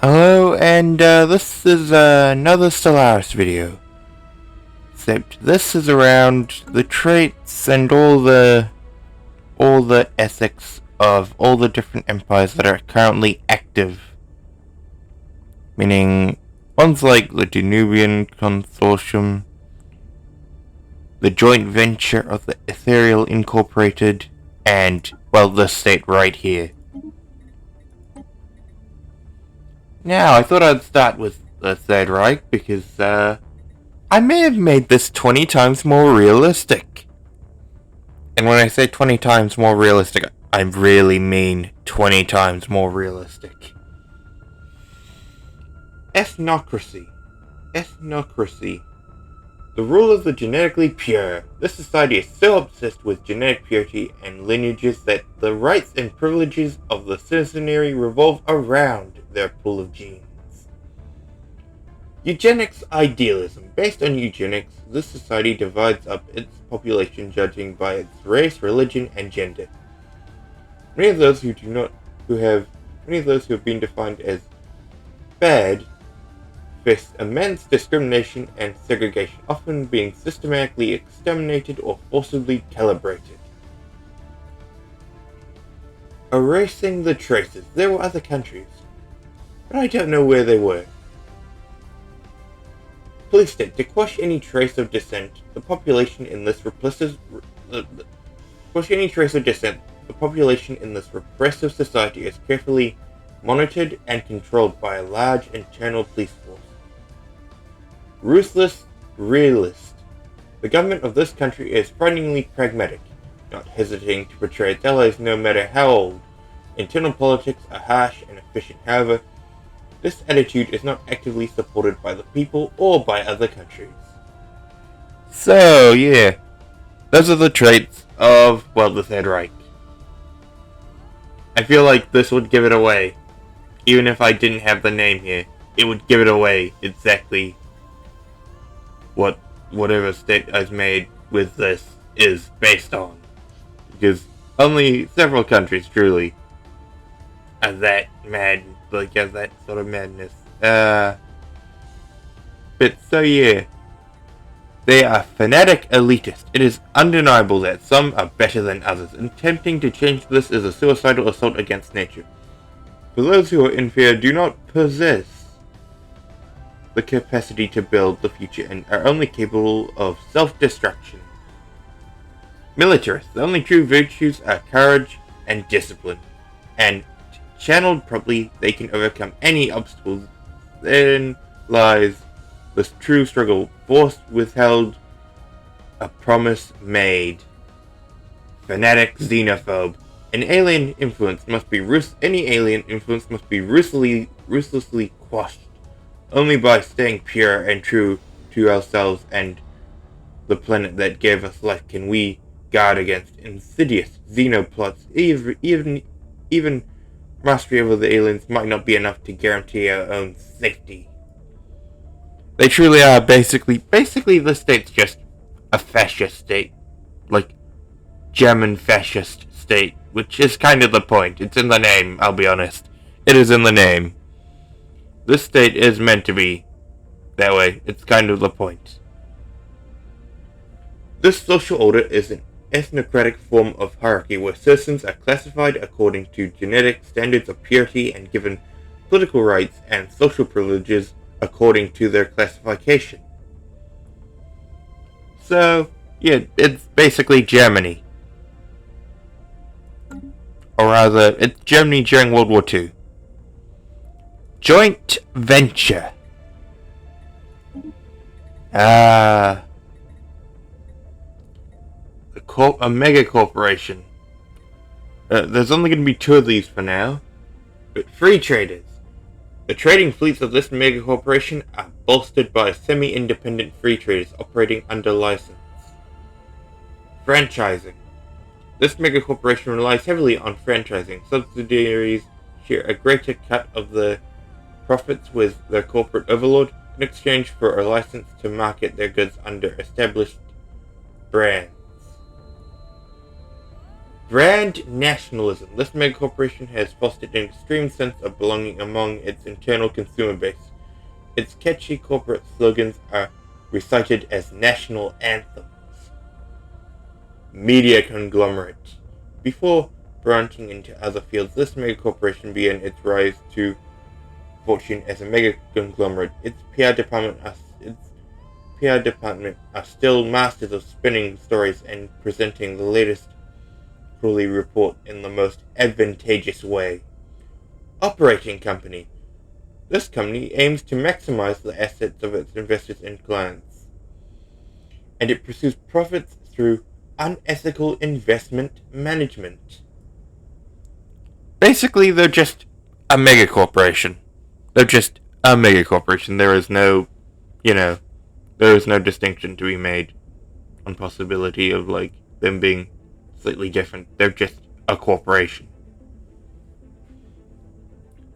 Hello, and this is another Stellaris video. Except this is around the traits and all the ethics of all the different empires that are currently active. Meaning ones like the Danubian Consortium, the joint venture of the Ethereal Incorporated, and, well, this state right here. Now, I thought I'd start with the Third Reich because, I may have made this 20 times more realistic. And when I say 20 times more realistic, I really mean 20 times more realistic. Ethnocracy. Ethnocracy. The rule of the genetically pure. This society is so obsessed with genetic purity and lineages that the rights and privileges of the citizenry revolve around their pool of genes. Eugenics idealism. Based on eugenics, this society divides up its population judging by its race, religion, and gender. Many of those who have been defined as bad face immense discrimination and segregation, often being systematically exterminated or forcibly calibrated. Erasing the traces. There were other countries, but I don't know where they were. Police state. To quash any trace of dissent, the population in this repressive society is carefully monitored and controlled by a large internal police force. Ruthless realist. The government of this country is frighteningly pragmatic, not hesitating to portray its allies no matter how old. Internal politics are harsh and efficient, however, this attitude is not actively supported by the people or by other countries. So, yeah, those are the traits of, well, the Third Reich. I feel like this would give it away. Even if I didn't have the name here, it would give it away exactly whatever state I've made with this is based on. Because only several countries truly are that mad, have that sort of madness. But so yeah. They are fanatic elitist. It is undeniable that some are better than others. Attempting to change this is a suicidal assault against nature. For those who are inferior do not possess the capacity to build the future and are only capable of self-destruction. Militarists. The only true virtues are courage and discipline, and channeled properly, they can overcome any obstacles. Therein lies the true struggle. Force withheld, a promise made. Fanatic xenophobe. Any alien influence must be ruthlessly quashed. Only by staying pure and true to ourselves and the planet that gave us life can we guard against insidious xenoplots. Even mastery over the aliens might not be enough to guarantee our own safety. They truly are basically the state's just a fascist state. Like, German fascist state, which is kind of the point. It's in the name, I'll be honest. It is in the name. This state is meant to be that way. It's kind of the point. This social order is an ethnocratic form of hierarchy where citizens are classified according to genetic standards of purity and given political rights and social privileges according to their classification. So, yeah, it's basically Germany. Or rather, it's Germany during World War II. Joint venture. A mega corporation. There's only going to be 2 of these for now. But free traders. The trading fleets of this mega corporation are bolstered by semi-independent free traders operating under license. Franchising. This mega corporation relies heavily on franchising. Subsidiaries share a greater cut of the profits with their corporate overlord in exchange for a license to market their goods under established brands. Brand nationalism. This megacorporation has fostered an extreme sense of belonging among its internal consumer base. Its catchy corporate slogans are recited as national anthems. Media conglomerate. Before branching into other fields, this megacorporation began its rise to fortune as a mega conglomerate. Its PR department are still masters of spinning stories and presenting the latest quarterly report in the most advantageous way. Operating company. This company aims to maximize the assets of its investors and clients, and it pursues profits through unethical investment management. Basically, they're just a mega corporation. They're just a mega corporation. There is no distinction to be made on possibility of them being slightly different. They're just a corporation.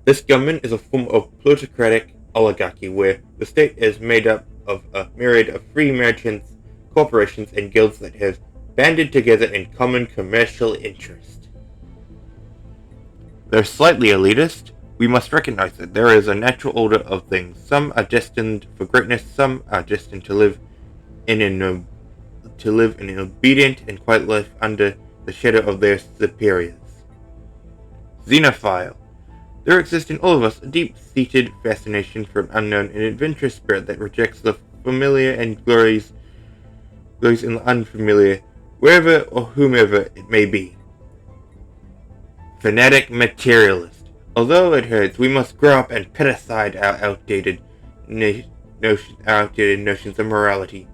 This government is a form of plutocratic oligarchy where the state is made up of a myriad of free merchants, corporations, and guilds that have banded together in common commercial interest. They're slightly elitist. We must recognize that there is a natural order of things. Some are destined for greatness, some are destined to live in an obedient and quiet life under the shadow of their superiors. Xenophile. There exists in all of us a deep-seated fascination for an unknown and adventurous spirit that rejects the familiar and glories in the unfamiliar, wherever or whomever it may be. Fanatic materialist. Although it hurts, we must grow up and put aside our outdated notions of morality.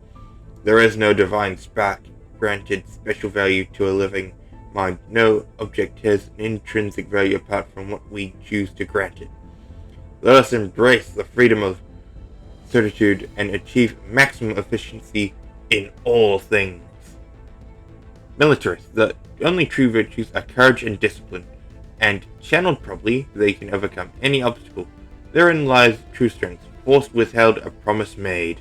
There is no divine spark granted special value to a living mind. No object has an intrinsic value apart from what we choose to grant it. Let us embrace the freedom of certitude and achieve maximum efficiency in all things. Militarists. The only true virtues are courage and discipline, and channeled properly, they can overcome any obstacle. Therein lies true strength. Force withheld, a promise made.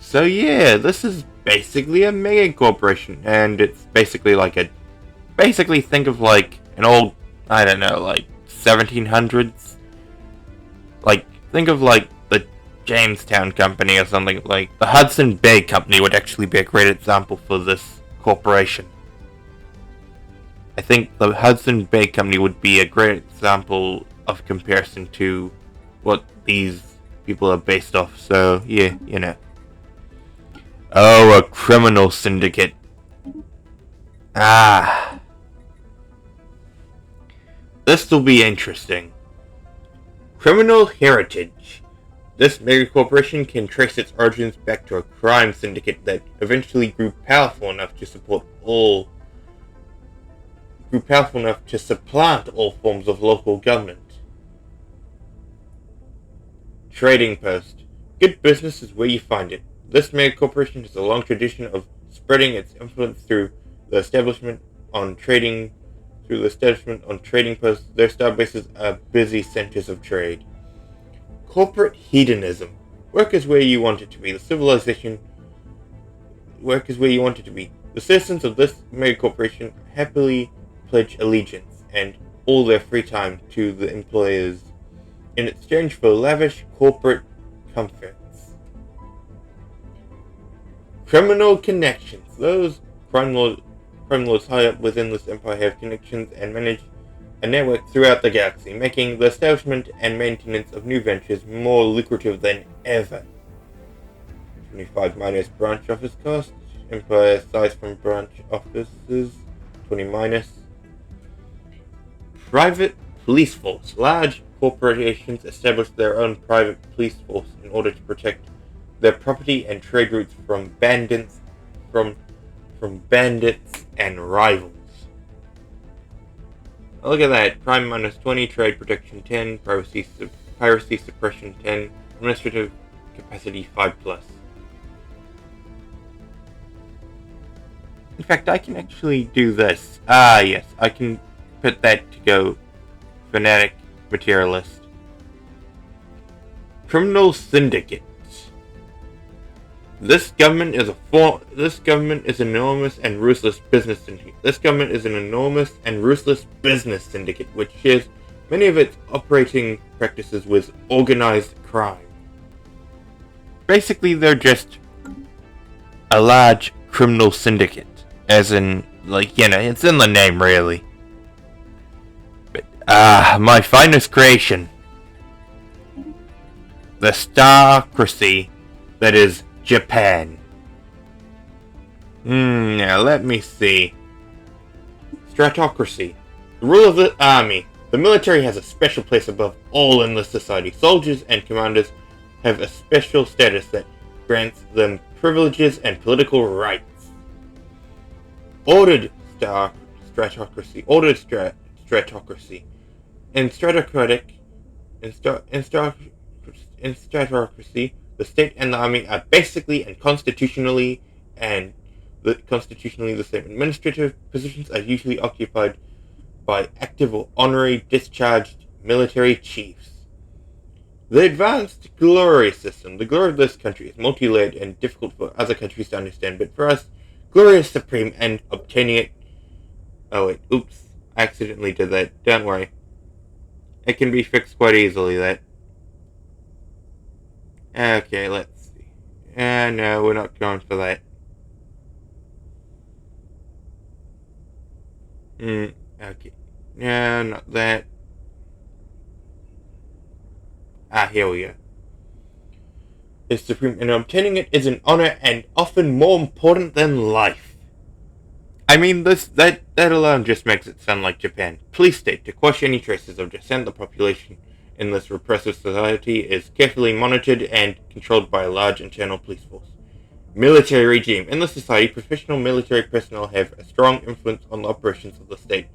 So yeah, this is basically a mega corporation, and it's basically think of an old, 1700s, think of the Jamestown Company or something. The Hudson Bay Company would actually be a great example for this corporation. I think the Hudson Bay Company would be a great example of comparison to what these people are based off. So yeah, Oh, a criminal syndicate. This will be interesting. Criminal heritage. This megacorporation can trace its origins back to a crime syndicate that eventually grew powerful enough to supplant all forms of local government. Trading post. Good business is where you find it. This megacorporation has a long tradition of spreading its influence through the establishment on trading posts. Their star bases are busy centers of trade. Corporate hedonism. Work is where you want it to be. Work is where you want it to be. The citizens of this megacorporation happily pledge allegiance and all their free time to the employers in exchange for lavish corporate comforts. Criminal connections. Those crime lords high up within this empire have connections and manage a network throughout the galaxy, making the establishment and maintenance of new ventures more lucrative than ever. 25 minus branch office cost. Empire size from branch offices. 20 minus. Private police force. Large corporations establish their own private police force in order to protect their property and trade routes from bandits and rivals. Look at that. Crime minus 20, trade protection 10, piracy suppression 10, administrative capacity 5+. In fact, I can actually do this. Yes, I can put that to go. Fanatic materialist. Criminal syndicate. This government is an enormous and ruthless business syndicate. This government is an enormous and ruthless business syndicate which shares many of its operating practices with organized crime. Basically, they're just a large criminal syndicate. As in, it's in the name, really. But, my finest creation. The starcracy that is Japan. Now let me see. Stratocracy. The rule of the army. The military has a special place above all in the society. Soldiers and commanders have a special status that grants them privileges and political rights. Ordered stratocracy. In stratocracy, the state and the army are basically and constitutionally the same. Administrative positions are usually occupied by active or honorary discharged military chiefs. The advanced glory system. The glory of this country is multi-layered and difficult for other countries to understand, but for us, glory is supreme, and obtaining it... Oh wait, oops, I accidentally did that. Don't worry. It can be fixed quite easily, that. Okay, let's see. No, we're not going for that. Okay. No, not that. Here we go. Is supreme, and obtaining it is an honor and often more important than life. I mean, that alone just makes it sound like Japan. Police state, to quash any traces of dissent, the population in this repressive society is carefully monitored and controlled by a large internal police force. Military regime. In the society, professional military personnel have a strong influence on the operations of the state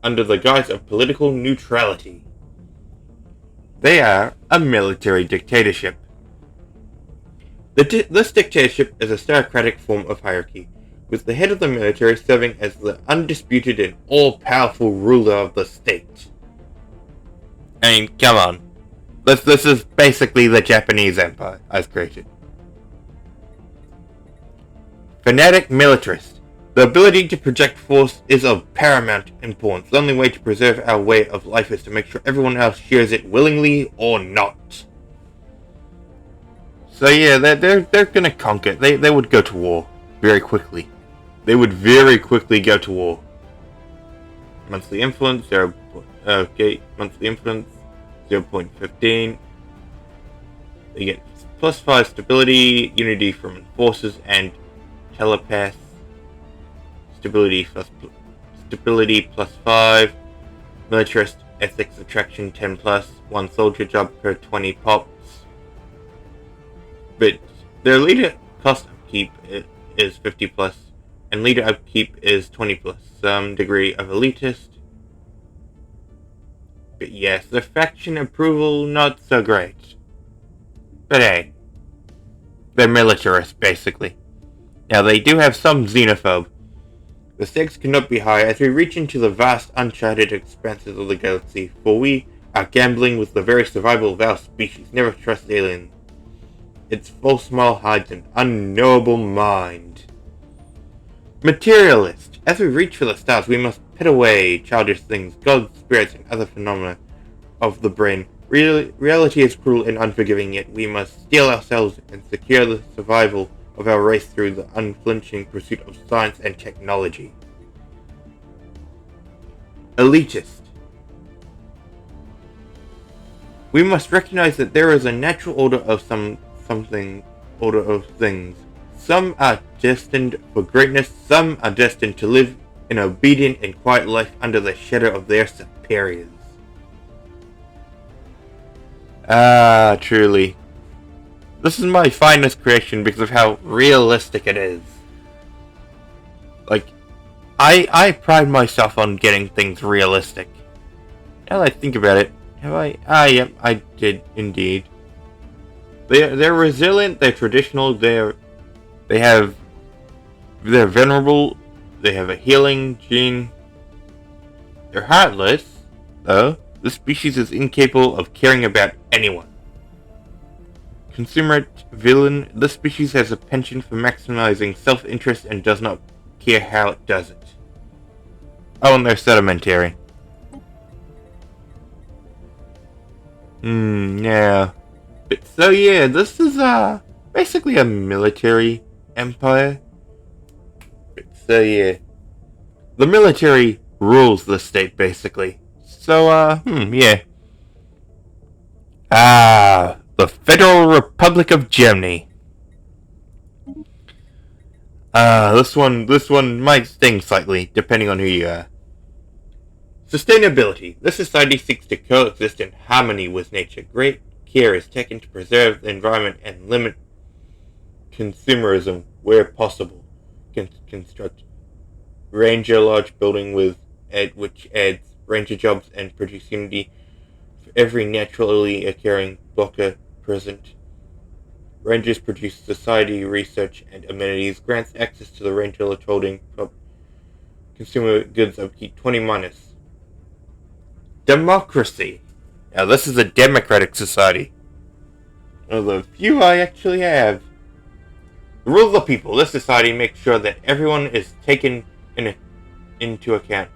under the guise of political neutrality. They are a military dictatorship. This dictatorship is a theocratic form of hierarchy, with the head of the military serving as the undisputed and all-powerful ruler of the state. I mean, come on. This is basically the Japanese Empire I've created. Fanatic militarist. The ability to project force is of paramount importance. The only way to preserve our way of life is to make sure everyone else shares it willingly or not. So yeah, they're gonna conquer. They would go to war very quickly. They would very quickly go to war. Monthly influence, monthly influence, 0.15. They get +5 stability, unity from enforcers and telepaths. Stability +5. Militarist ethics attraction 10+. 1 soldier job per 20 pops. But their leader cost upkeep is 50+, and leader upkeep is 20+. Some degree of elitist. But yes, the faction approval not so great. But hey, they're militarists basically. Now they do have some xenophobe. The stakes cannot be high as we reach into the vast uncharted expanses of the galaxy, for we are gambling with the very survival of our species. Never trust aliens. Its false smile hides an unknowable mind. Materialist. As we reach for the stars, we must put away childish things, gods, spirits, and other phenomena of the brain. Reality is cruel and unforgiving, yet we must steel ourselves and secure the survival of our race through the unflinching pursuit of science and technology. Elitist. We must recognize that there is a natural order of things. Some are destined for greatness, some are destined to live an obedient and quiet life under the shadow of their superiors. Truly. This is my finest creation because of how realistic it is. Like, I pride myself on getting things realistic. Now that I think about it, have I? Yep, I did indeed. They're resilient, they're traditional, they're venerable, they have a healing gene. They're heartless, though. This species is incapable of caring about anyone. Consumerate villain, this species has a penchant for maximizing self-interest and does not care how it does it. Oh, and they're sedimentary. Yeah. So yeah, this is basically a military empire. So yeah. The military rules the state basically. So yeah. The Federal Republic of Germany. This one might sting slightly, depending on who you are. Sustainability. This society seeks to coexist in harmony with nature. Great care is taken to preserve the environment and limit consumerism where possible. Construct Ranger large building which adds Ranger jobs and produce unity for every naturally occurring blocker present. Rangers produce society research and amenities, grants access to the Ranger Lodge holding consumer goods upkeep 20 minus. Democracy. Now this is a democratic society. One of the few I actually have. The rule of the people. This society makes sure that everyone is taken into account,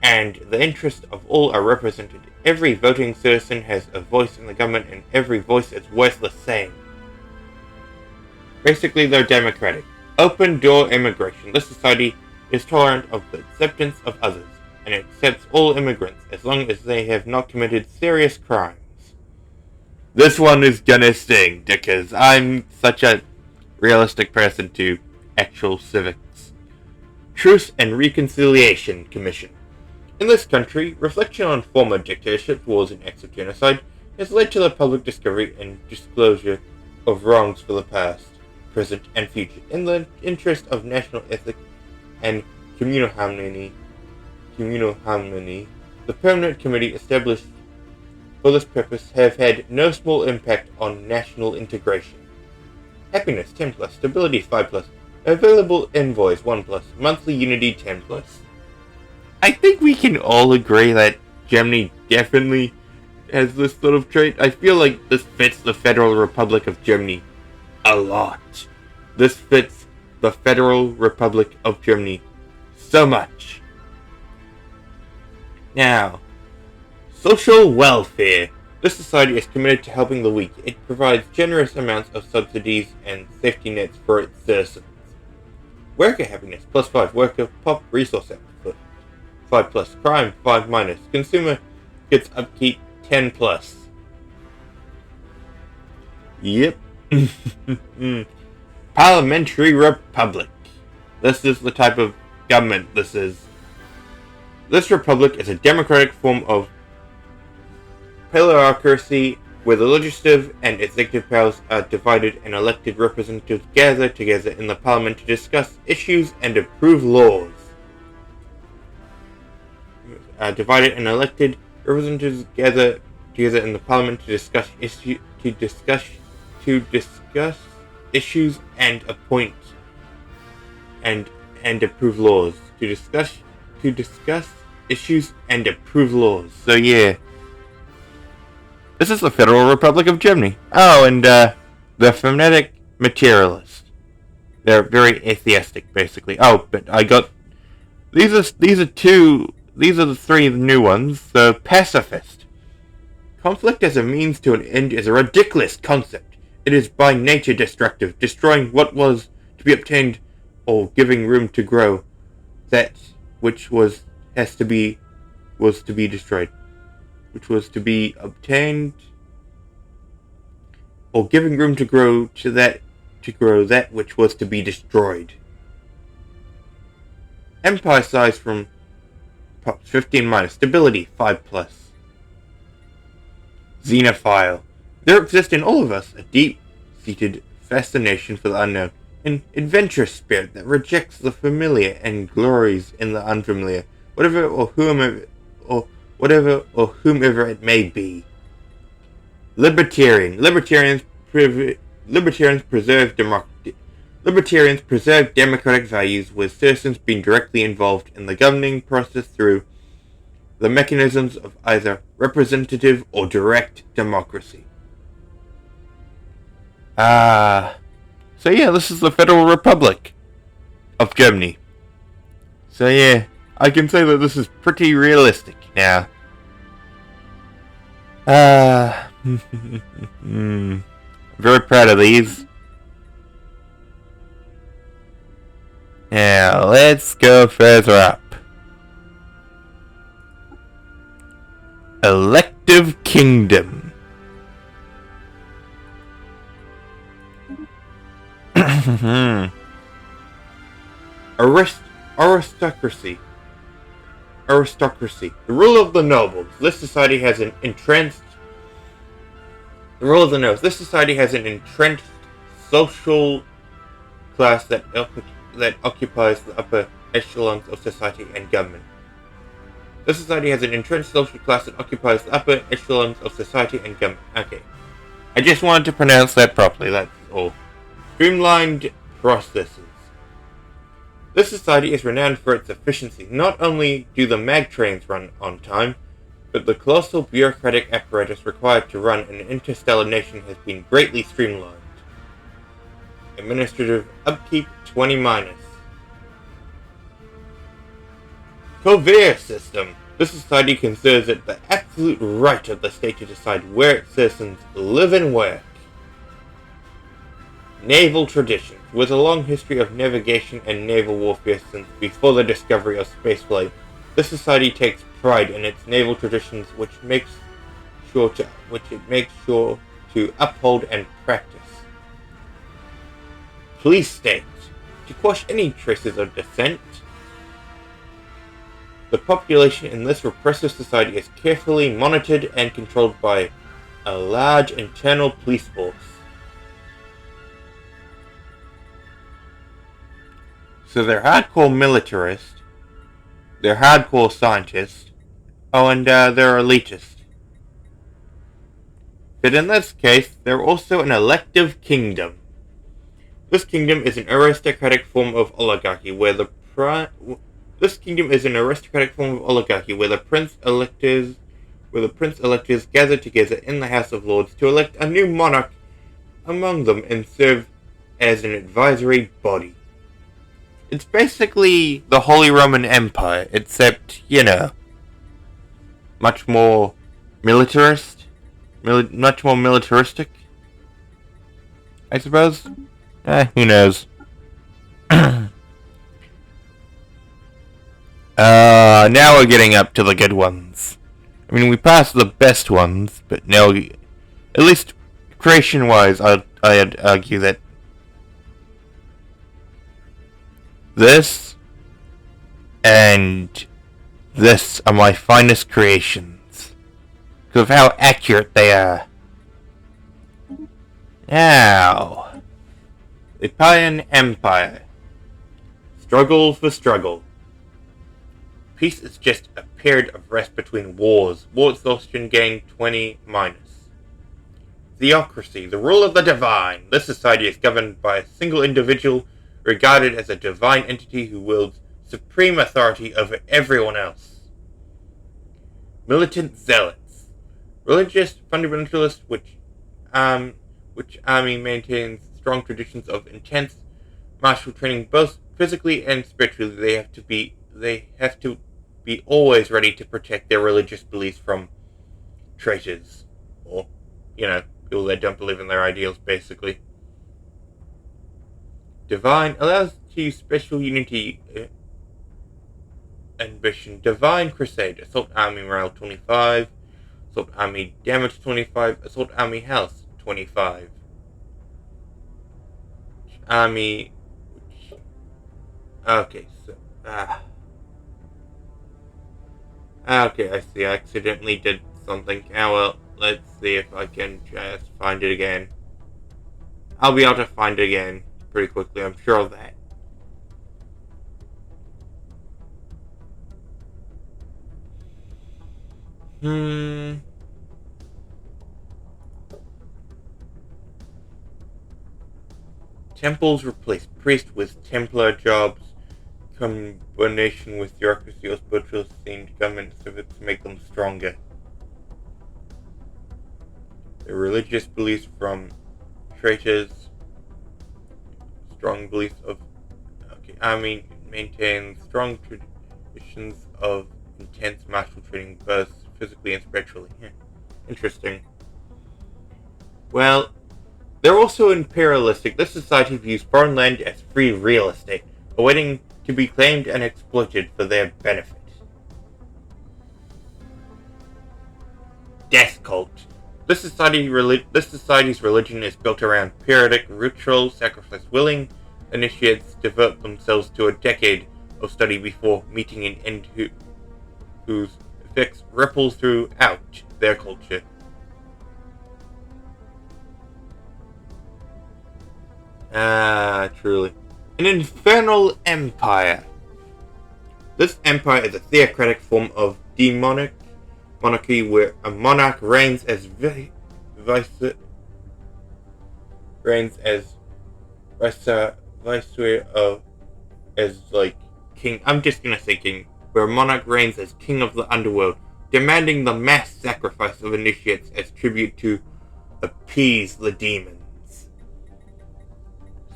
and the interests of all are represented. Every voting citizen has a voice in the government, and every voice is worth the same. Basically, they're democratic. Open door immigration. This society is tolerant of the acceptance of others, and accepts all immigrants as long as they have not committed serious crimes. This one is gonna sting, because I'm such a realistic person to actual civics. Truth and Reconciliation Commission. In this country, reflection on former dictatorships, wars, and acts of genocide has led to the public discovery and disclosure of wrongs for the past, present, and future. In the interest of national ethics and communal harmony, the permanent committee established for this purpose have had no small impact on national integration. Happiness 10 plus, stability 5 plus, available envoys 1 plus, monthly unity 10 plus. I think we can all agree that Germany definitely has this sort of trait. I feel like this fits the Federal Republic of Germany a lot. This fits the Federal Republic of Germany so much. Now, social welfare. This society is committed to helping the weak. It provides generous amounts of subsidies and safety nets for its citizens. Worker happiness +5, worker pop resource output 5 plus, crime 5 minus, consumer goods upkeep 10 plus. Yep. Parliamentary Republic. This is the type of government this is. This republic is a democratic form of pluralocracy where the legislative and executive powers are divided and elected representatives gather together in the parliament to discuss issues and approve laws. Divided and elected representatives gather together in the parliament to discuss issues and appoint and approve laws. To discuss issues and approve laws. So yeah. This is the Federal Republic of Germany. Oh, and the phonetic materialist. They're very atheistic, basically. Oh, but I got these are the three new ones. So pacifist. Conflict as a means to an end is a ridiculous concept. It is by nature destructive, destroying what was to be obtained or giving room to grow that which was to be destroyed. Which was to be obtained, or giving room to grow that which was to be destroyed. Empire size from 15 minus, stability 5 plus. Xenophile. There exists in all of us a deep-seated fascination for the unknown, an adventurous spirit that rejects the familiar and glories in the unfamiliar, whatever or whomever it may be. Libertarian. Libertarians preserve democratic values with citizens being directly involved in the governing process through the mechanisms of either representative or direct democracy. So yeah, this is the Federal Republic of Germany. So yeah, I can say that this is pretty realistic now. Very proud of these. Now, let's go further up. Elective Kingdom. Aristocracy. Aristocracy. The rule of the nobles. This society has an entrenched social class that occupies the upper echelons of society and government. This society has an entrenched social class that occupies the upper echelons of society and government. Okay. I just wanted to pronounce that properly, that's all. Streamlined processes. This society is renowned for its efficiency. Not only do the mag trains run on time, but the colossal bureaucratic apparatus required to run an interstellar nation has been greatly streamlined. Administrative upkeep 20-. Conveyor system. This society considers it the absolute right of the state to decide where its citizens live and work. Naval traditions. With a long history of navigation and naval warfare since before the discovery of spaceflight, this society takes pride in its naval traditions, which it makes sure to uphold and practice. Police state. To quash any traces of dissent, the population in this repressive society is carefully monitored and controlled by a large internal police force. So they're hardcore militarist, they're hardcore scientists, and they're elitist. But in this case, they're also an elective kingdom. This kingdom is an aristocratic form of oligarchy where the prince electors gather together in the House of Lords to elect a new monarch among them and serve as an advisory body. It's basically the Holy Roman Empire, except, much more militarist, much more militaristic, I suppose. Who knows? Now we're getting up to the good ones. I mean, we passed the best ones, but now, at least creation-wise, I'd argue that this and this are my finest creations, because of how accurate they are. Now, the Payan Empire. Struggle for struggle. Peace is just a period of rest between wars. War exhaustion gain 20-. Theocracy, the rule of the divine. This society is governed by a single individual regarded as a divine entity who wields supreme authority over everyone else. Militant zealots. Religious fundamentalists which army maintains strong traditions of intense martial training both physically and spiritually. They have to be always ready to protect their religious beliefs from traitors. Or, people that don't believe in their ideals, basically. Divine allows to use special unity ambition. Divine Crusade. Assault Army Morale 25. Assault Army Damage 25. Assault Army Health 25. Army... Okay, so... Okay, I see. I accidentally did something. Well, let's see if I can just find it again. I'll be able to find it again pretty quickly, I'm sure of that. Temples replace priest with Templar jobs. Combination with bureaucracy or spiritual themed government service to make them stronger. Their religious beliefs from traitors, strong beliefs of, maintains strong traditions of intense martial training, both physically and spiritually. Interesting. Well, they're also imperialistic. This society views foreign land as free real estate, awaiting to be claimed and exploited for their benefit. Death cult. This society's religion is built around periodic ritual sacrifice. Willing initiates devote themselves to a decade of study before meeting an end whose effects ripple throughout their culture. Truly. An infernal empire. This empire is a theocratic form of demonic monarchy where a monarch reigns as viceroy king. I'm just gonna say king, where a monarch reigns as king of the underworld, demanding the mass sacrifice of initiates as tribute to appease the demons.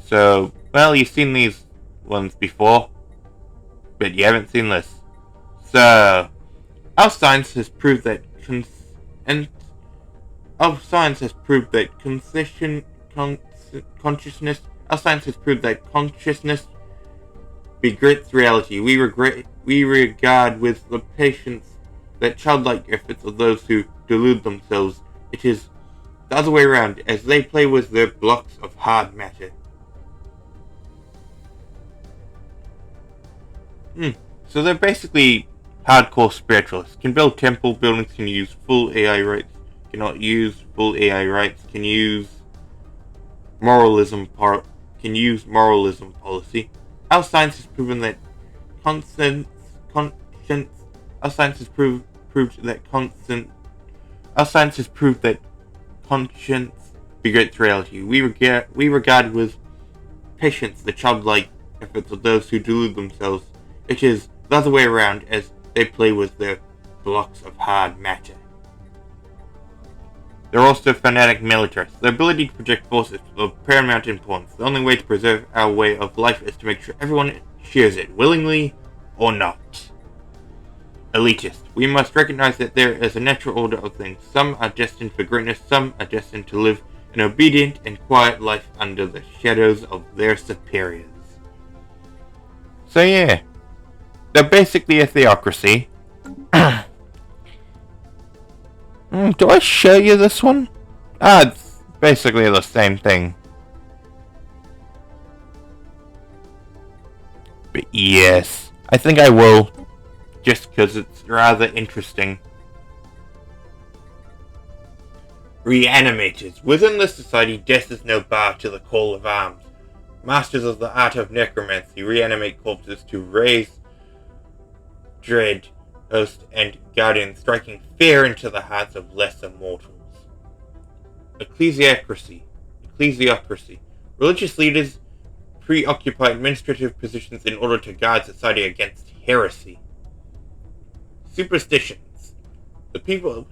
So, well, you've seen these ones before, but you haven't seen this. So, our science has proved that consciousness begets reality. We regard with the patience that childlike efforts of those who delude themselves. It is the other way around, as they play with their blocks of hard matter. So they're basically hardcore spiritualists. Can build temple buildings, can use full AI rights, cannot use full AI rights, can use moralism policy. Our science has proven that conscience begets reality. We regard with patience the childlike efforts of those who delude themselves. It is the other way around, as they play with their blocks of hard matter. They're also fanatic militarists. Their ability to project force is of paramount importance. The only way to preserve our way of life is to make sure everyone shares it, willingly or not. Elitist. We must recognize that there is a natural order of things. Some are destined for greatness, some are destined to live an obedient and quiet life under the shadows of their superiors. So yeah, they're basically a theocracy. Do I show you this one? It's basically the same thing. But yes, I think I will, just because it's rather interesting. Reanimators. Within this society, death is no bar to the call of arms. Masters of the art of necromancy reanimate corpses to raise dread, host, and guardian, striking fear into the hearts of lesser mortals. Ecclesiocracy. Religious leaders preoccupy administrative positions in order to guard society against heresy. Superstitions. The people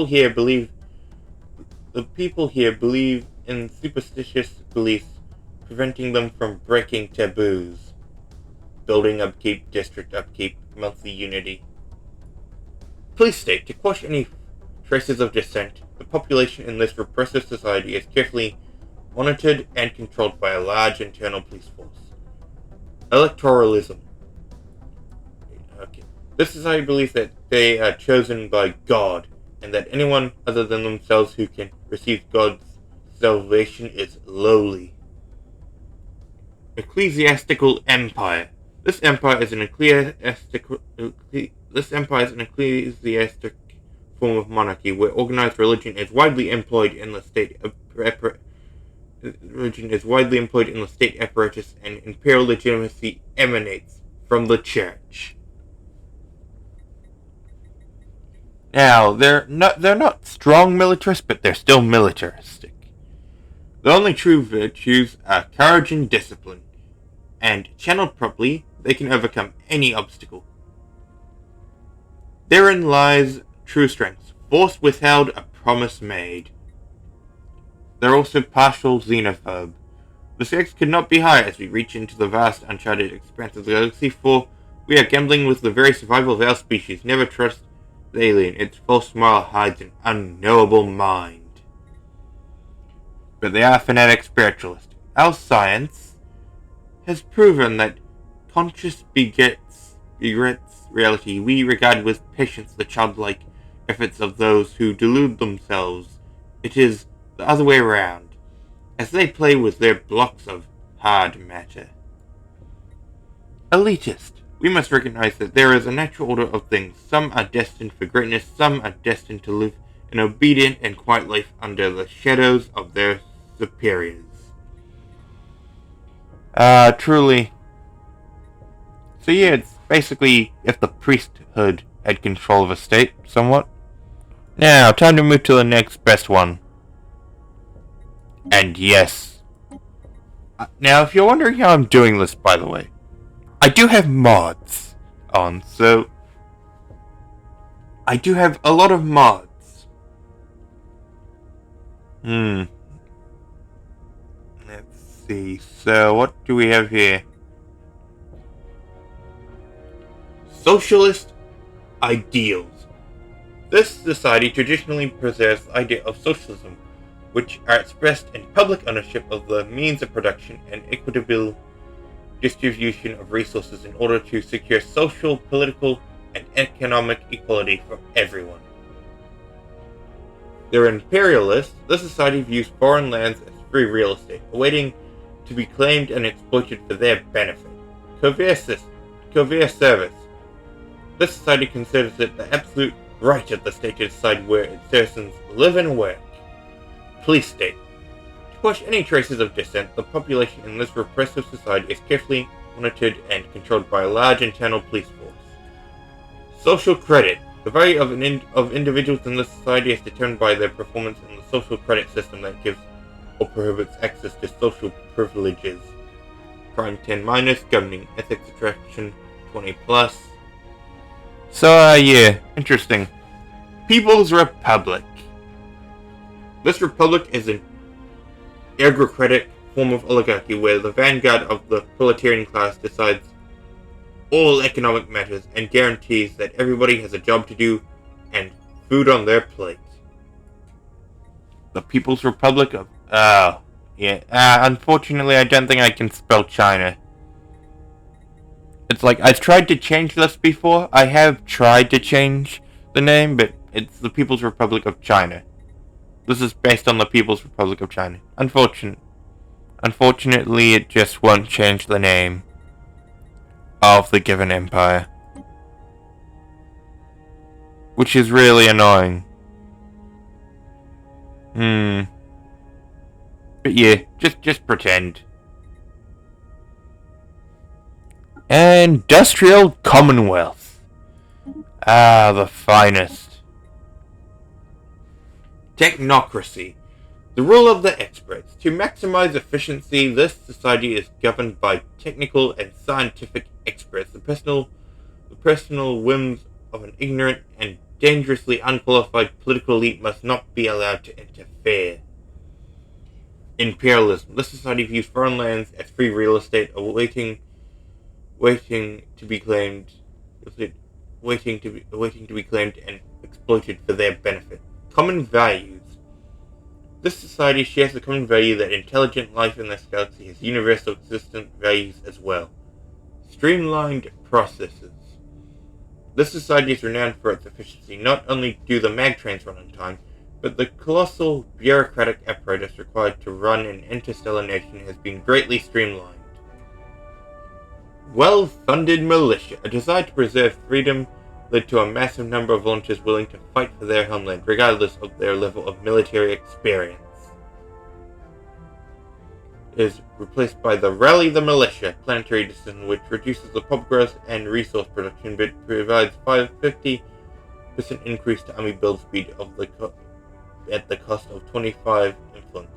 here believe in superstitious beliefs, preventing them from breaking taboos. Building upkeep, district upkeep, monthly unity. Police state. To quash any traces of dissent, the population in this repressive society is carefully monitored and controlled by a large internal police force. Electoralism. This society believes that they are chosen by God, and that anyone other than themselves who can receive God's salvation is lowly. Ecclesiastical empire. This empire is an ecclesiastic form of monarchy where organized religion is widely employed in the state apparatus, and imperial legitimacy emanates from the church. Now, they're not strong militarists, but they're still militaristic. The only true virtues are courage and discipline, and channeled properly, they can overcome any obstacle. Therein lies true strength. Force withheld, a promise made. They're also partial xenophobe. The stakes could not be higher as we reach into the vast, uncharted expanse of the galaxy, for we are gambling with the very survival of our species. Never trust the alien. Its false smile hides an unknowable mind. But they are fanatic spiritualists. Our science has proven that conscious begets reality. We regard with patience the childlike efforts of those who delude themselves. It is the other way around, as they play with their blocks of hard matter. Elitist. We must recognize that there is a natural order of things. Some are destined for greatness, some are destined to live an obedient and quiet life under the shadows of their superiors. Truly. So yeah, it's basically if the priesthood had control of a state, somewhat. Now, time to move to the next best one. And yes. Now, if you're wondering how I'm doing this, by the way, I do have mods on, so I do have a lot of mods. Let's see. So, what do we have here? Socialist ideals. This society traditionally preserves the idea of socialism, which are expressed in public ownership of the means of production and equitable distribution of resources in order to secure social, political, and economic equality for everyone. They're imperialist. The society views foreign lands as free real estate, awaiting to be claimed and exploited for their benefit. Courier service. This society considers it the absolute right of the state to decide where its citizens live and work. Police state. To quash any traces of dissent, the population in this repressive society is carefully monitored and controlled by a large internal police force. Social credit. The value of individuals in this society is determined by their performance in the social credit system that gives or prohibits access to social privileges. Crime 10-, governing ethics attraction 20+. So, yeah, interesting. People's Republic. This republic is an agrocratic form of oligarchy where the vanguard of the proletarian class decides all economic matters and guarantees that everybody has a job to do and food on their plate. The People's Republic of... unfortunately I don't think I can spell China. It's like, I've tried to change this before. I have tried to change the name, but it's the People's Republic of China. This is based on the People's Republic of China. Unfortunately, it just won't change the name of the given empire. Which is really annoying. But yeah, just pretend. Industrial Commonwealth. The finest. Technocracy. The rule of the experts. To maximize efficiency, this society is governed by technical and scientific experts. The personal whims of an ignorant and dangerously unqualified political elite must not be allowed to interfere. Imperialism. This society views foreign lands as free real estate, waiting to be claimed and exploited for their benefit. Common values. This society shares the common value that intelligent life in this galaxy has universal existent values as well. Streamlined processes. This society is renowned for its efficiency. Not only do the mag trains run on time, but the colossal bureaucratic apparatus required to run an interstellar nation has been greatly streamlined. Well-funded militia. A desire to preserve freedom led to a massive number of volunteers willing to fight for their homeland, regardless of their level of military experience. It is replaced by the Rally the Militia planetary decision, which reduces the pop growth and resource production, but provides 50% increase to army build speed at the cost of 25 influence.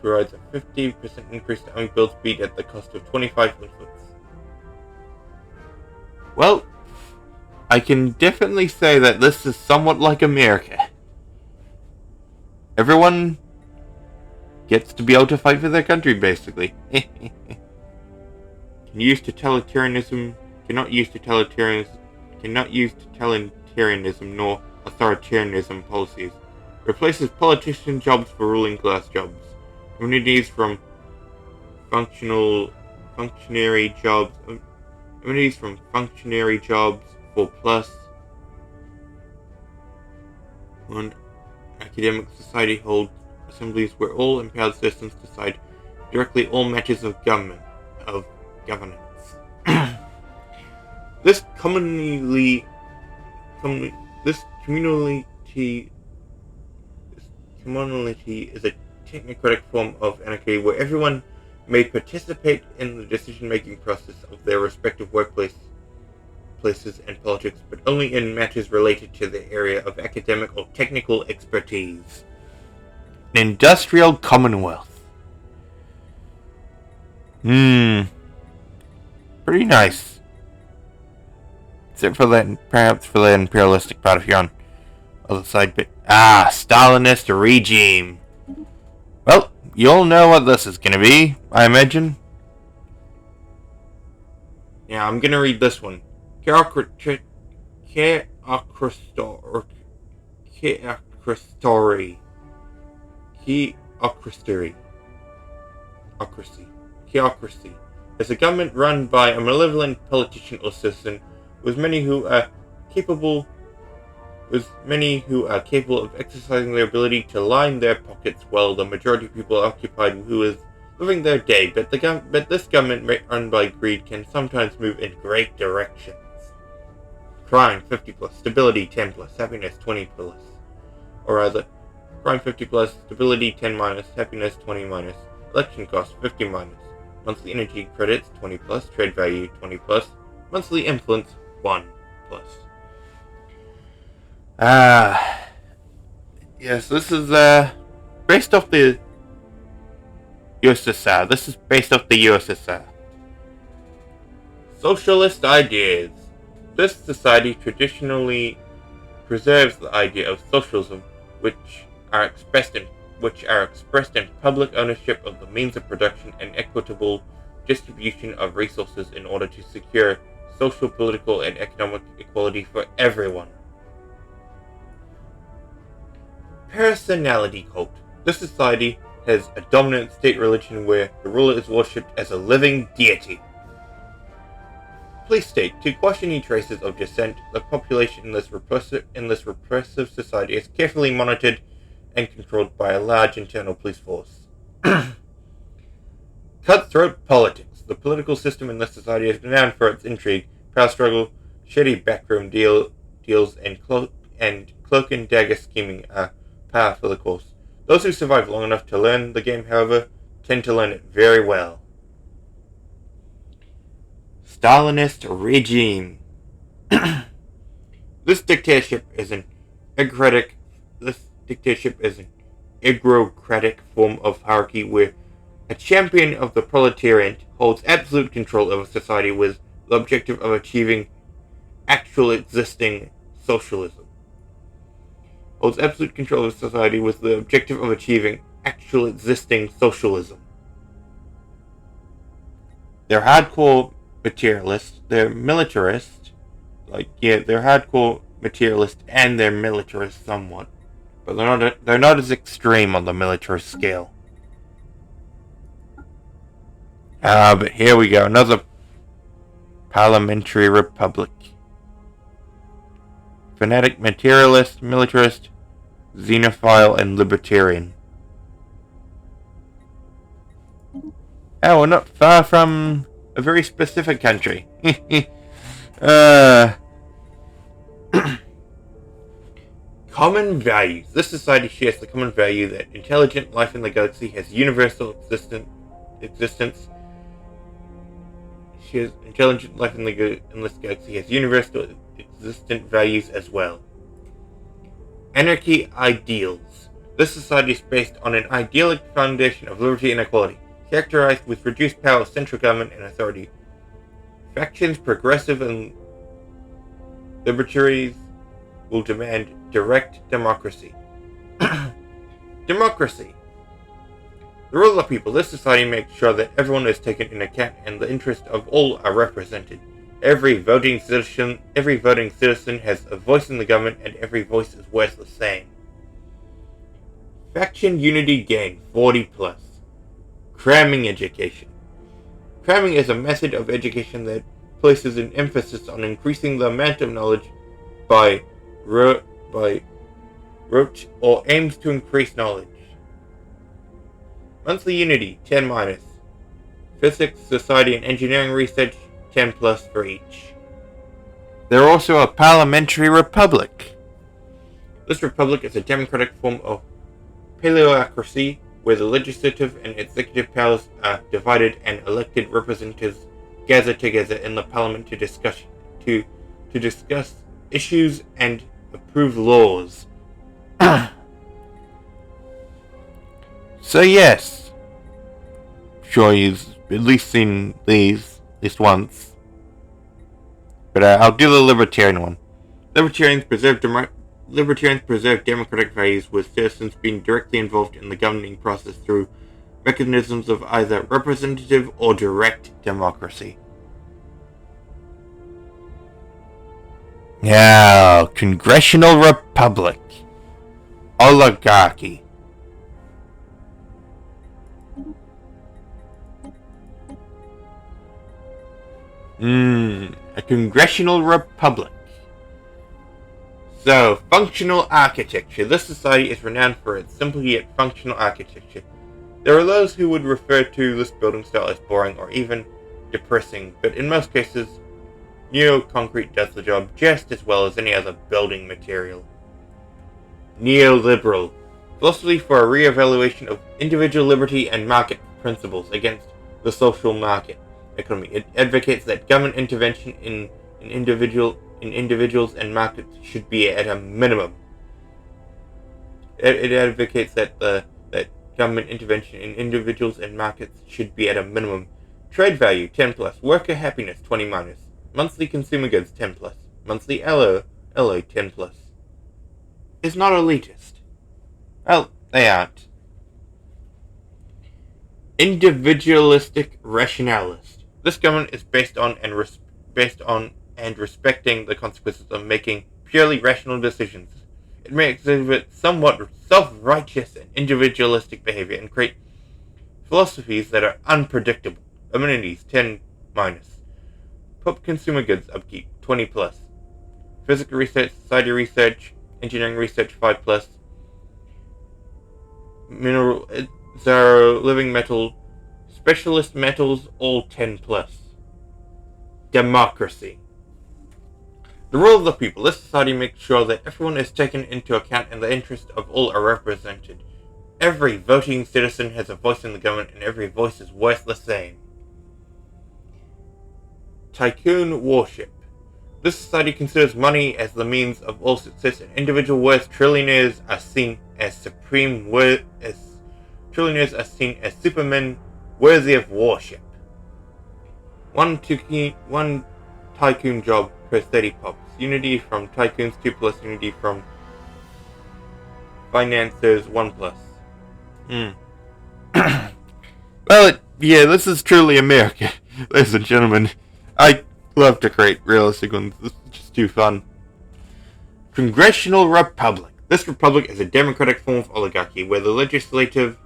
Provides a 50% increase to army build speed at the cost of 25 influence. Well, I can definitely say that this is somewhat like America. everyone gets to be able to fight for their country, basically. Cannot use totalitarianism nor authoritarianism policies. Replaces politician jobs for ruling class jobs. Immunities from functionary jobs for plus one. Academic society holds assemblies where all empowered citizens decide directly all matters of governance. This community is a technocratic form of anarchy where everyone may participate in the decision-making process of their respective places and politics, but only in matters related to the area of academic or technical expertise. An industrial commonwealth. Pretty nice. Except for that, perhaps for the imperialistic part if you're on the other side, but Stalinist regime. Well, you'll know what this is gonna be, I imagine. Yeah, I'm gonna read this one. Theocracy. Is a government run by a malevolent politician or citizen with many who are capable of exercising their ability to line their pockets while the majority of people are occupied who is living their day, but this government run by greed can sometimes move in great directions. Crime 50 plus, stability 10 plus, happiness 20 plus. Or rather, crime 50 plus, stability 10 minus, happiness 20 minus, election cost 50 minus, monthly energy credits 20 plus, trade value 20 plus, monthly influence 1 plus. Yes, this is based off the USSR. This is based off the USSR. Socialist ideas. This society traditionally preserves the idea of socialism, which are expressed in public ownership of the means of production and equitable distribution of resources in order to secure social, political, and economic equality for everyone. Personality cult. This society has a dominant state religion where the ruler is worshipped as a living deity. Police state. To quash any traces of dissent, the population in this repressive society is carefully monitored and controlled by a large internal police force. Cutthroat politics. The political system in this society is renowned for its intrigue, power struggle, shady backroom deals, and cloak and dagger scheming are par for the course. Those who survive long enough to learn the game, however, tend to learn it very well. Stalinist regime. This dictatorship is an agrocratic form of hierarchy where a champion of the proletariat holds absolute control over society with the objective of achieving actual existing socialism. They're hardcore materialist, they're militarist, they're hardcore materialist and they're militarist somewhat, but they're not as extreme on the militarist scale. But here we go, another parliamentary republic. Fanatic materialist, militarist, xenophile, and libertarian. We're not far from a very specific country. Common values. This society shares the common value that intelligent life in the galaxy has universal existence. Intelligent life in this galaxy has universal existent values as well. Anarchy ideals. This society is based on an idyllic foundation of liberty and equality, characterized with reduced power of central government and authority. Factions progressive and libertaries will demand direct democracy. Democracy. The rule of the people. This society makes sure that everyone is taken into account and the interests of all are represented. Every voting citizen has a voice in the government, and every voice is worth the same. Faction unity gain 40+. Cramming education. Cramming is a method of education that places an emphasis on increasing the amount of knowledge by rote or aims to increase knowledge. Monthly unity 10-. Physics, society, and engineering research 10+ for each. They're also a parliamentary republic. This republic is a democratic form of paleocracy where the legislative and executive powers are divided and elected representatives gather together in the parliament to discuss issues and approve laws. So yes, sure you've at least seen these at least once. But I'll do the libertarian one. Libertarians preserve democratic values with citizens being directly involved in the governing process through mechanisms of either representative or direct democracy. Now, Congressional Republic. Oligarchy. A Congressional Republic. So, functional architecture. This society is renowned for its simple yet functional architecture. There are those who would refer to this building style as boring or even depressing, but in most cases, neo-concrete does the job just as well as any other building material. Neoliberal. Philosophy for a re-evaluation of individual liberty and market principles against the social market economy. It advocates that government intervention in individuals and markets should be at a minimum. It advocates that government intervention in individuals and markets should be at a minimum. Trade value 10+. Worker happiness 20-. Monthly consumer goods 10+. Monthly alloy 10+. Is not elitist. Well, they aren't. Individualistic rationalist. This government is based on and respecting the consequences of making purely rational decisions. It may exhibit somewhat self-righteous and individualistic behavior and create philosophies that are unpredictable. Amenities 10-. Pop consumer goods upkeep 20+. Physical research, society research, engineering research 5+. Mineral zero, living metal, specialist metals all 10+. Democracy. The rule of the people. This society makes sure that everyone is taken into account and the interests of all are represented. Every voting citizen has a voice in the government and every voice is worth the same. Tycoon worship. This society considers money as the means of all success and individual worth. Trillionaires are seen as supermen worthy of worship. One tycoon job per 30 pops. Unity from tycoons 2+. Unity from financiers 1+. Well, yeah, this is truly America, ladies and gentlemen. I love to create realistic ones. This is just too fun. Congressional Republic. This republic is a democratic form of oligarchy where the legislative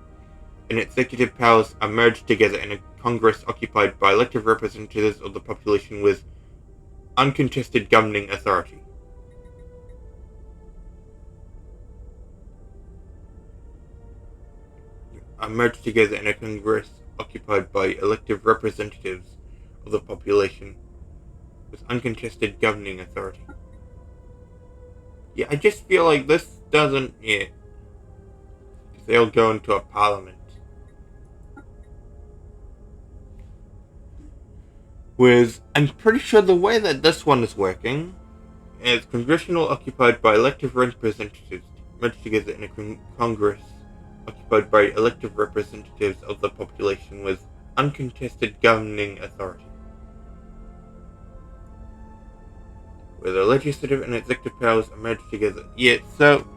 and executive powers are merged together in a Congress occupied by elected representatives of the population with uncontested governing authority. Are merged together in a Congress occupied by elected representatives of the population with uncontested governing authority. Yeah, I just feel like this doesn't, because they'll go into a parliament. Whereas, I'm pretty sure the way that this one is working is congressional occupied by elected representatives merged together in a Congress occupied by elected representatives of the population with uncontested governing authority. Where the legislative and executive powers are merged together. Yeah, so,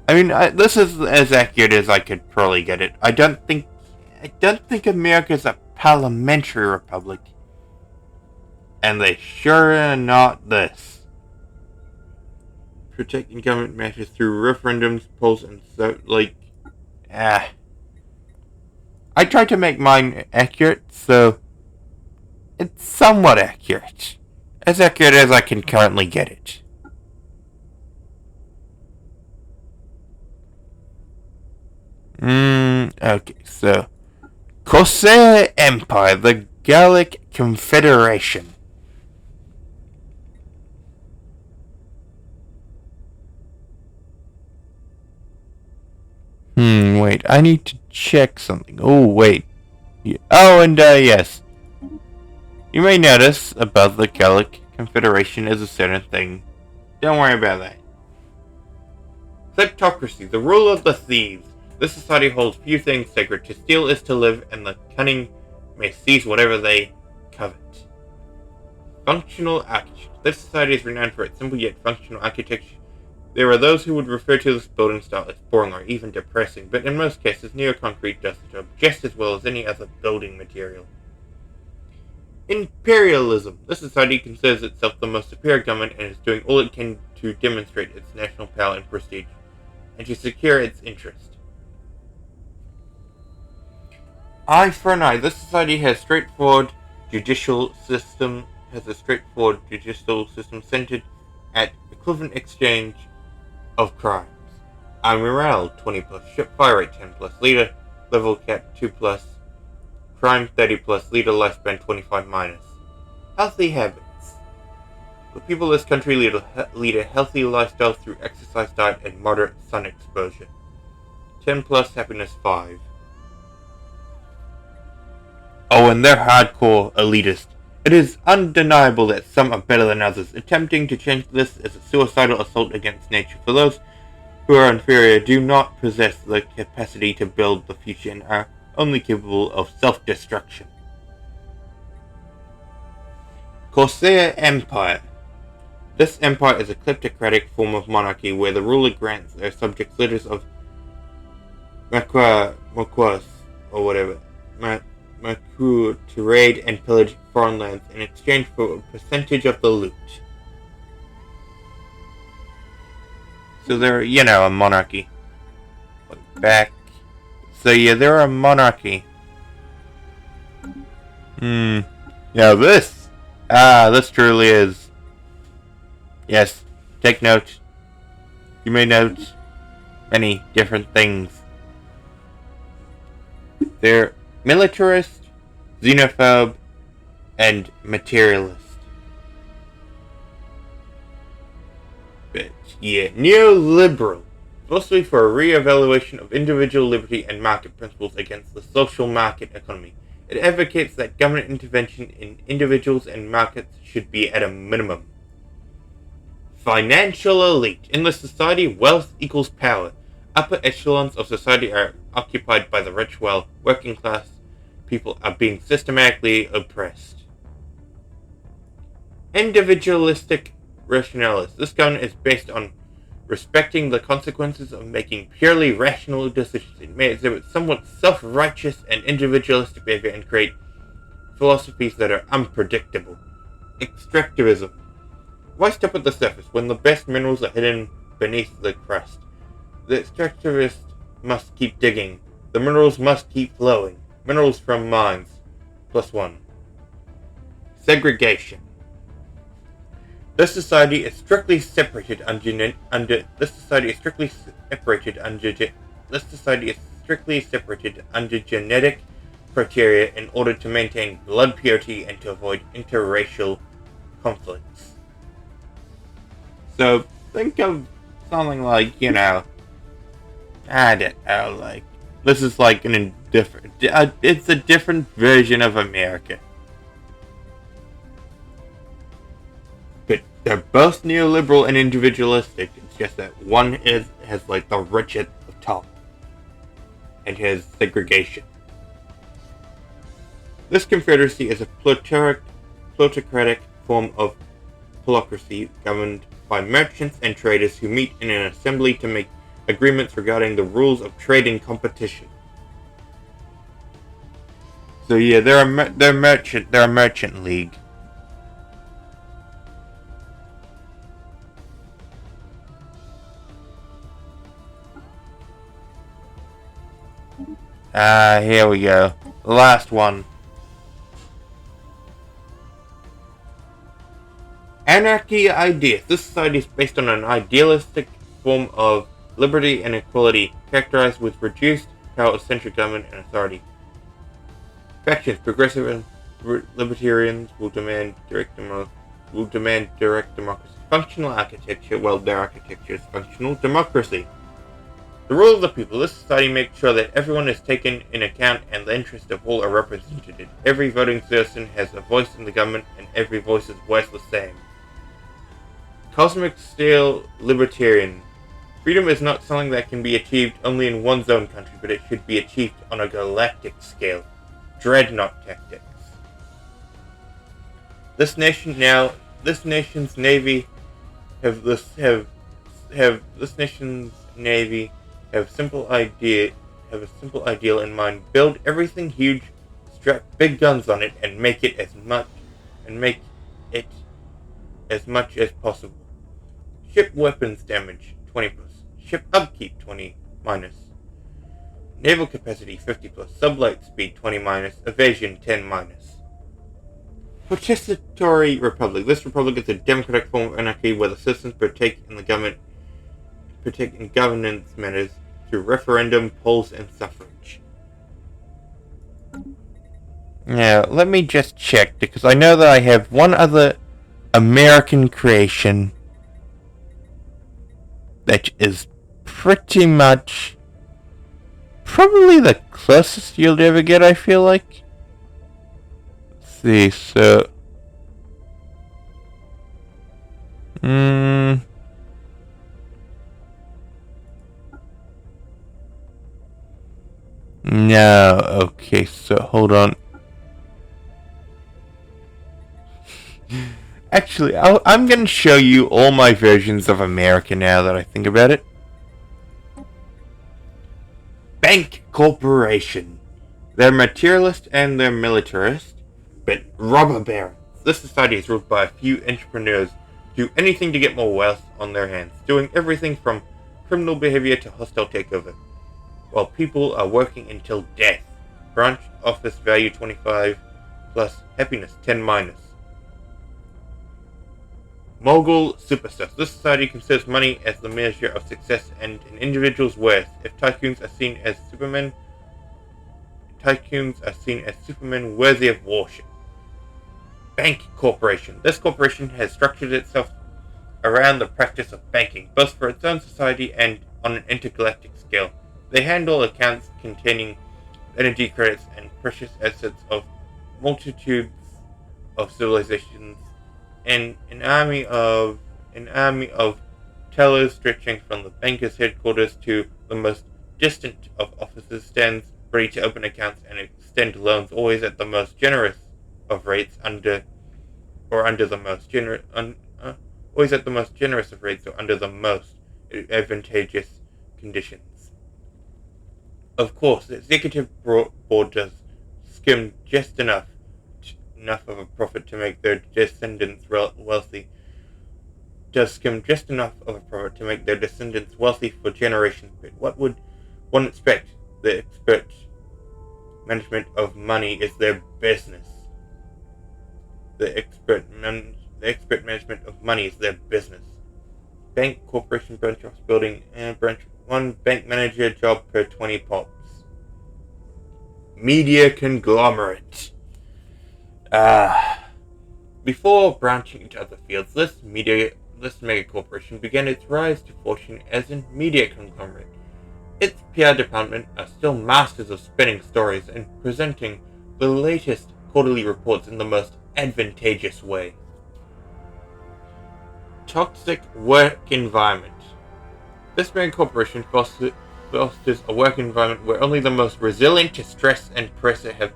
I mean, this is as accurate as I could probably get it. I don't think America's a parliamentary republic. And they sure are not this. Protecting government matters through referendums, polls, and so, I tried to make mine accurate, so it's somewhat accurate. As accurate as I can currently get it. Okay, so Corsair Empire, the Gallic Confederation. Wait, I need to check something. Oh, wait. Oh, and yes. You may notice above the Gallic Confederation is a certain thing. Don't worry about that. Kleptocracy, the rule of the thieves. This society holds few things sacred. To steal is to live, and the cunning may seize whatever they covet. Functional architecture. This society is renowned for its simple yet functional architecture. There are those who would refer to this building style as boring or even depressing, but in most cases, neoconcrete does the job just as well as any other building material. Imperialism. This society considers itself the most superior government and is doing all it can to demonstrate its national power and prestige, and to secure its interest. Eye for an eye. This society has a straightforward judicial system centered at equivalent exchange of crimes. Morale 20+, ship fire rate 10+, leader level cap 2+, crime 30+, leader lifespan 25-. Healthy habits. The people of this country lead a healthy lifestyle through exercise, diet, and moderate sun exposure. 10+, happiness 5. Oh, and they're hardcore elitist. It is undeniable that some are better than others. Attempting to change this is a suicidal assault against nature. For those who are inferior do not possess the capacity to build the future and are only capable of self-destruction. Corsair Empire. This empire is a kleptocratic form of monarchy where the ruler grants their subjects letters of Marquess or whatever. Maku to raid and pillage foreign lands in exchange for a percentage of the loot. So they're, a monarchy. Back. So yeah, they're a monarchy. Yeah, this truly is. Yes, take note. You may note many different things. They're militarist, xenophobe, and materialist. But yeah, neoliberal. Mostly for a re-evaluation of individual liberty and market principles against the social market economy. It advocates that government intervention in individuals and markets should be at a minimum. Financial elite. In this society, wealth equals power. Upper echelons of society are occupied by the rich, while working class people are being systematically oppressed. Individualistic rationalist. This government is based on respecting the consequences of making purely rational decisions. It may exhibit somewhat self-righteous and individualistic behavior and create philosophies that are unpredictable. Extractivism. Why stop at the surface when the best minerals are hidden beneath the crust? The extractivist must keep digging. The minerals must keep flowing. Minerals from mines. +1. Segregation. This society is strictly separated under genetic criteria in order to maintain blood purity and to avoid interracial conflicts. So think of something like, I don't know, like this is like it's a different version of America. But they're both neoliberal and individualistic. It's just that one has like the rich at the top and has segregation. This confederacy is a plutocratic form of plutocracy governed by merchants and traders who meet in an assembly to make agreements regarding the rules of trade and competition. So yeah, they're a merchant league. Here we go. The last one. Anarchy ideas. This society is based on an idealistic form of liberty and equality, characterized with reduced power of central government and authority. Factions: progressive and libertarians will demand direct democracy. Functional architecture. Well, their architecture is functional democracy. The rule of the people. This society makes sure that everyone is taken in account and the interests of all are represented. Every voting citizen has a voice in the government, and every voice is worth the same. Cosmic scale libertarian. Freedom is not something that can be achieved only in one zone country, but it should be achieved on a galactic scale. Dreadnought tactics. This nation's navy have a simple ideal in mind. Build everything huge, strap big guns on it, and make it as much as possible. Ship weapons damage 20+. Ship upkeep 20-. Naval capacity 50+. Sublight speed 20-. Evasion 10-. Participatory republic. This republic is a democratic form of anarchy where the citizens partake in governance matters through referendum, polls, and suffrage. Now, let me just check, because I know that I have one other American creation that is pretty much probably the closest you'll ever get, I feel like. Let's see, so... No, okay, so hold on. Actually, I'm going to show you all my versions of America now that I think about it. Bank Corporation. They're materialist and they're militarist, but robber barons. This society is ruled by a few entrepreneurs who do anything to get more wealth on their hands, doing everything from criminal behavior to hostile takeover, while people are working until death. Branch office value 25+, happiness 10-. Mogul superstars. This society considers money as the measure of success and an individual's worth. If tycoons are seen as supermen worthy of worship. Bank Corporation. This corporation has structured itself around the practice of banking, both for its own society and on an intergalactic scale. They handle accounts containing energy credits and precious assets of multitudes of civilizations, and an army of tellers stretching from the banker's headquarters to the most distant of offices stands ready to open accounts and extend loans, always at the most generous of rates under the most advantageous conditions. Of course, the executive board does skim just enough of a profit to make their descendants wealthy. For generations. But what would one expect? The expert management of money is their business. The expert management of money is their business. Bank Corporation branch office building and branch 1 bank manager job per 20 pops. Media conglomerate. Before branching into other fields, this mega corporation began its rise to fortune as a media conglomerate. Its PR department are still masters of spinning stories and presenting the latest quarterly reports in the most advantageous way. Toxic work environment. This mega corporation fosters a work environment where only the most resilient to stress and pressure have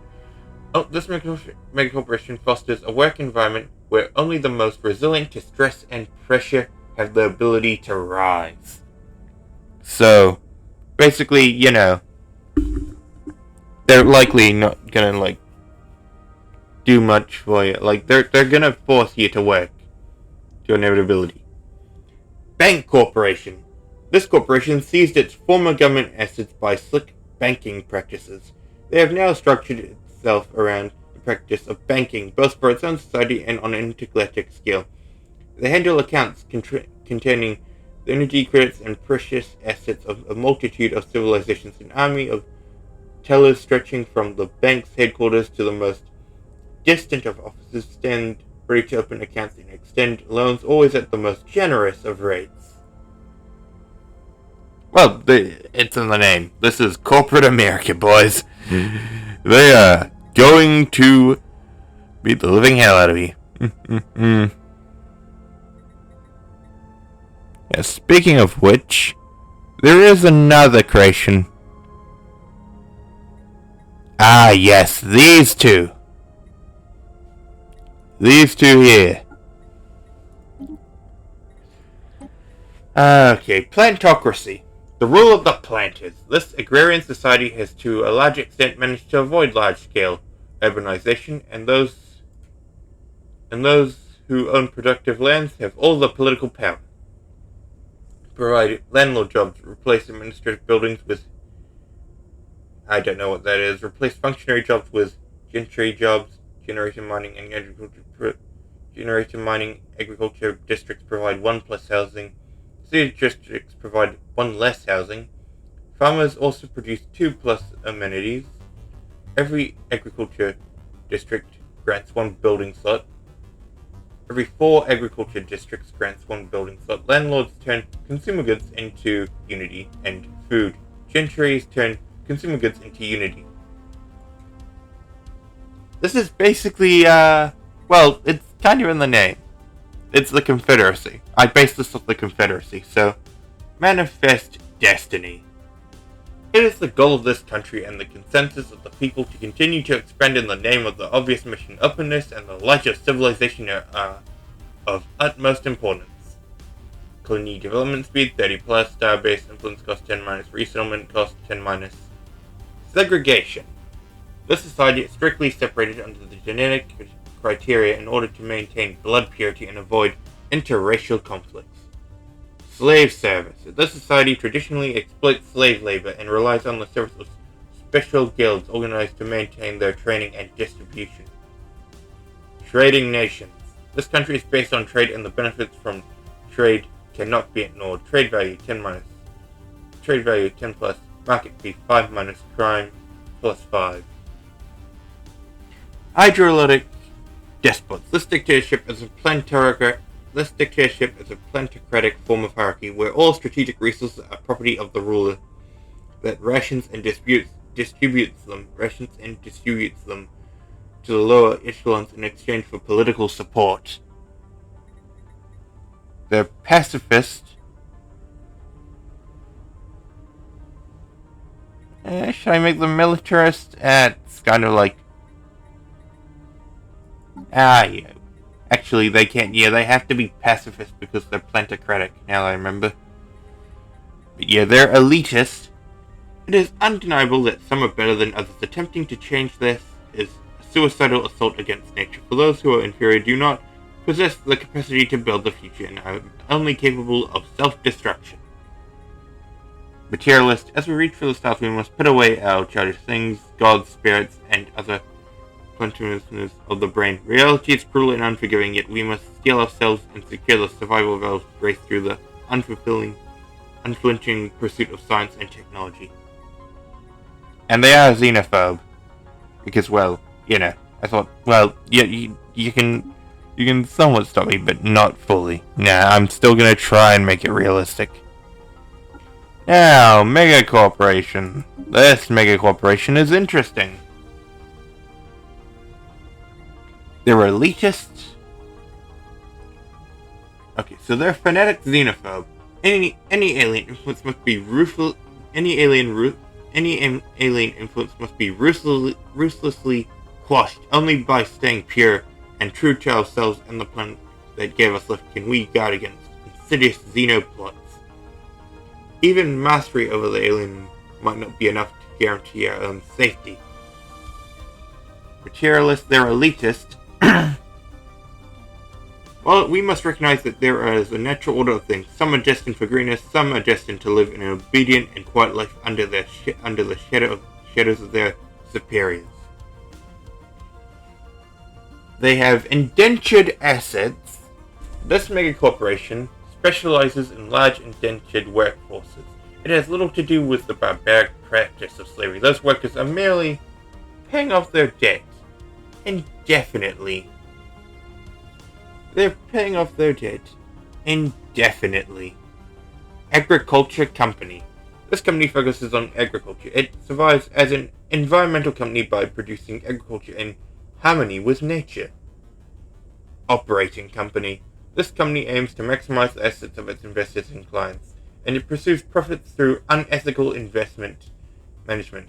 This mega corporation fosters a work environment where only the most resilient to stress and pressure have the ability to rise. So, basically, you know, they're likely not gonna, like, do much for you. Like, they're gonna force you to work to inevitability. Bank Corporation. This corporation seized its former government assets by slick banking practices. They have now structured itself around the practice of banking, both for its own society and on an intergalactic scale. They handle accounts containing the energy credits and precious assets of a multitude of civilizations, an army of tellers stretching from the bank's headquarters to the most distant of offices stand ready to open accounts and extend loans, always at the most generous of rates. Well, it's in the name. This is corporate America, boys. They are going to beat the living hell out of you. Yeah, speaking of which, there is another creation. Ah, yes, these two. These two here. Okay, plantocracy. The rule of the planters. This agrarian society has to a large extent managed to avoid large-scale urbanization, and those who own productive lands have all the political power. Provide landlord jobs, replace administrative buildings with, I don't know what that is, replace functionary jobs with gentry jobs. Generator mining agriculture districts provide 1+ housing. City districts provide 1 less housing. Farmers also produce 2+ amenities. Every agriculture district grants 1 building slot. Every 4 agriculture districts grants 1 building slot. Landlords turn consumer goods into unity and food. Gentries turn consumer goods into unity. This is basically, well, it's kind of in the name. It's the Confederacy. I based this off the Confederacy, so manifest destiny. It is the goal of this country and the consensus of the people to continue to expand in the name of the obvious mission. Openness and the light of civilization are of utmost importance. Colony development speed 30+, starbase influence cost 10-, resettlement cost 10-. Segregation. This society is strictly separated under the genetic criteria in order to maintain blood purity and avoid interracial conflicts. Slave service. This society traditionally exploits slave labor and relies on the service of special guilds organized to maintain their training and distribution. Trading nations. This country is based on trade, and the benefits from trade cannot be ignored. Trade value 10-. Trade value 10+. Market fee 5-, crime +5. Hydrolytic despots. This dictatorship is a plantocratic form of hierarchy where all strategic resources are property of the ruler that rations and distributes them to the lower echelons in exchange for political support. They're pacifist. Should I make them militarist? It's kind of like... yeah. Actually, they can't. Yeah, they have to be pacifist because they're plantocratic, now I remember. But yeah, they're elitist. It is undeniable that some are better than others. Attempting to change this is a suicidal assault against nature. For those who are inferior do not possess the capacity to build the future and are only capable of self-destruction. Materialist. As we reach for the stars, we must put away our childish things, gods, spirits, and other plenteousness of the brain. Reality is cruel and unforgiving, yet we must steel ourselves and secure the survival of our race through the unflinching pursuit of science and technology. And they are xenophobe. Because, well, you know, I thought, well, yeah, you can somewhat stop me, but not fully. Nah, I'm still gonna try and make it realistic. Now, Mega Corporation. This Mega Corporation is interesting. They're elitists. Okay, so they're fanatic xenophobe. Any alien influence must be ruthless. Any alien influence must be ruthlessly quashed. Only by staying pure and true to ourselves and the planet that gave us life can we guard against insidious xenoplots. Even mastery over the alien might not be enough to guarantee our own safety. Materialists, they're elitist. Well, we must recognize that there is a natural order of things. Some are destined for greatness, some are destined to live in an obedient and quiet life under the shadows of their superiors. They have indentured assets. This mega corporation specializes in large indentured workforces. It has little to do with the barbaric practice of slavery. Those workers are merely paying off their debt indefinitely. They're paying off their debt indefinitely. Agriculture Company. This company focuses on agriculture. It survives as an environmental company by producing agriculture in harmony with nature. Operating Company. This company aims to maximize the assets of its investors and clients, and it pursues profits through unethical investment management.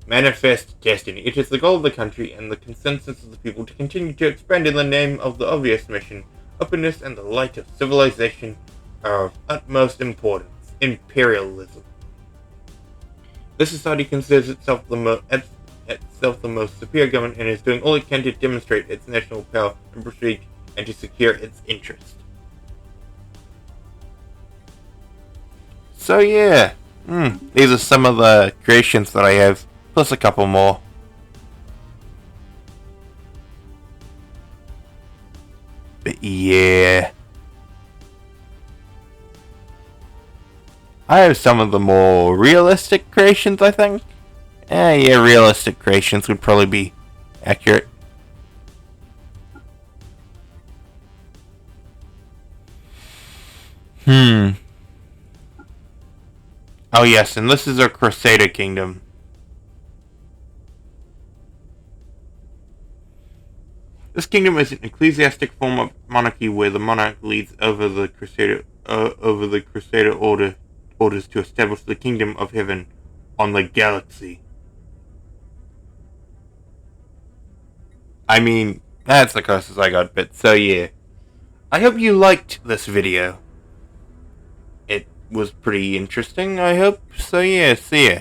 Manifest Destiny. It is the goal of the country and the consensus of the people to continue to expand in the name of the obvious mission. Openness and the light of civilization are of utmost importance. Imperialism. This society considers itself the most superior government and is doing all it can to demonstrate its national power and prestige and to secure its interest. So yeah, these are some of the creations that I have, plus a couple more. But yeah, I have some of the more realistic creations, I think. Yeah, realistic creations would probably be accurate. Oh yes, and this is a Crusader kingdom. This kingdom is an ecclesiastic form of monarchy where the monarch leads over the Crusader orders to establish the kingdom of heaven on the galaxy. I mean, that's the closest I got, but so yeah. I hope you liked this video. It was pretty interesting, I hope. So yeah, see ya.